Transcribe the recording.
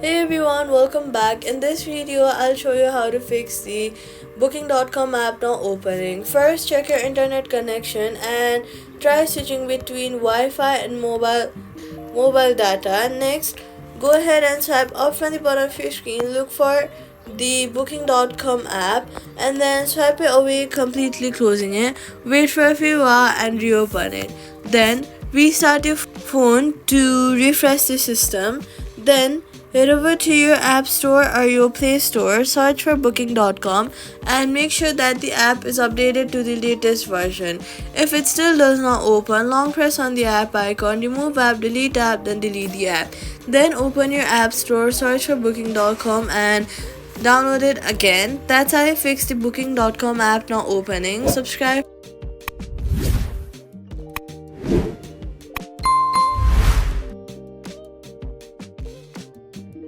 Hey everyone, welcome back. In this video, I'll show you how to fix the booking.com app not opening. First, check your internet connection and try switching between Wi-Fi and mobile data. Next, go ahead and swipe up from the bottom of your screen. Look for the booking.com app and then swipe it away, completely closing it. Wait for a few hours and reopen it. Then restart your phone to refresh the system. Then head over to your App Store or your Play Store, search for booking.com and make sure that the app is updated to the latest version. If it still does not open, long press on the app icon, remove app, delete app, then delete the app. Then open your App Store, search for booking.com and download it again. That's how you fix the booking.com app not opening. Subscribe.